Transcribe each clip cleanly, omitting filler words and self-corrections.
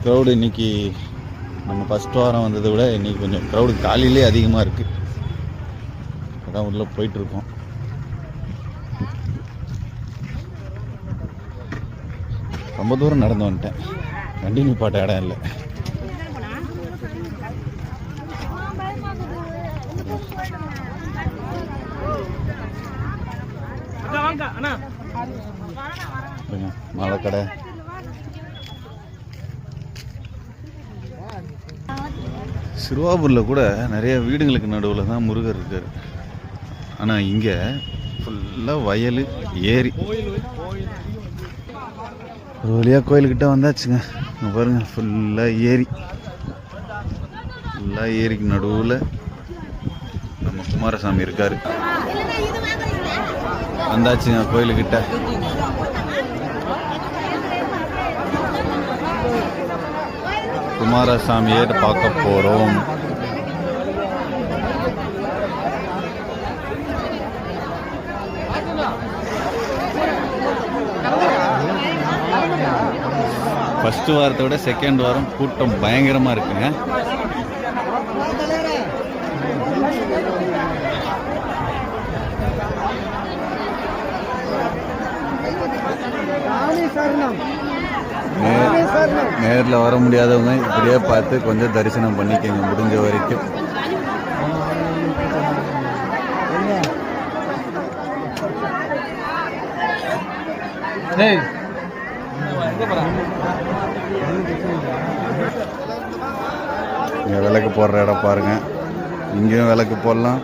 Crowd இன்றைக்கி நம்ம first வாரம் வந்ததை விட இன்றைக்கி கொஞ்சம் க்ரௌடு காலையிலே அதிகமாக இருக்குது. அதான் உள்ளே போயிட்டுருக்கோம். ரொம்ப தூரம் நடந்து வந்துட்டேன். வண்டி நிப்பாட்ட இடம் இல்லை. மலைக்கடை சிறுவாபூரில் கூட நிறைய வீடுங்களுக்கு நடுவில் தான் முருகர் இருக்கார். ஆனால் இங்கே ஃபுல்லாக வயல், ஏரி. ஒரு வழியாக கோயில்கிட்ட வந்தாச்சுங்க. பாருங்கள், ஃபுல்லாக ஏரி. ஃபுல்லாக ஏரிக்கு நடுவில் நம்ம குமாரசாமி இருக்கார். வந்தாச்சுங்க கோயிலுக்கிட்ட. குமாரசாமியை பார்க்க போகிறோம். ஃபஸ்ட்டு வாரத்தை விட செகண்ட் வாரம் கூட்டம் பயங்கரமாக இருக்குங்க. நேரில் வர முடியாதவங்க இப்படியே பார்த்து கொஞ்சம் தரிசனம் பண்ணிக்கங்க முடிஞ்ச வரைக்கும். இங்கே விளக்கு போடுற இடம் பாருங்க. இங்கேயும் விளக்கு போடலாம்,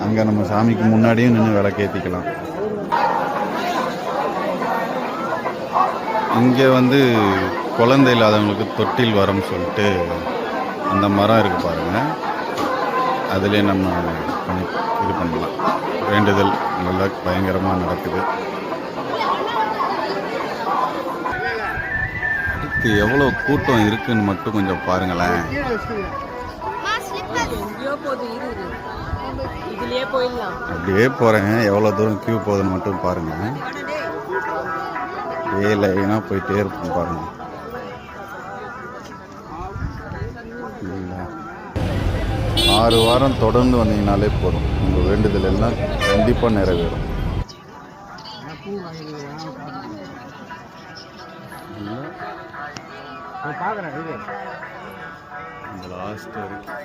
அங்கே நம்ம சாமிக்கு முன்னாடியும் நின்று விளக்கு ஏற்றிக்கலாம். இங்கே குழந்தை இல்லாதவங்களுக்கு தொட்டில் வரம்னு சொல்லிட்டு அந்த மரம் இருக்குது பாருங்கள். அதிலே நம்ம இது பண்ணலாம். வேண்டுதல் நல்லா பயங்கரமாக நடக்குது. அடுத்து எவ்வளோ கூட்டம் இருக்குன்னு மட்டும் கொஞ்சம் பாருங்களேன். அப்படியே போகிறேங்க. எவ்வளோ தூரம் கியூ போகுதுன்னு மட்டும் பாருங்கள். லைனா போயிட்டே இருக்கும் பாருங்க. 6 வாரம் தொடர்ந்து வந்தீங்கனாலே போதும், உங்கள் வேண்டுதல் எல்லாம் கண்டிப்பாக நிறைவேறும். லாஸ்ட் வரைக்கும்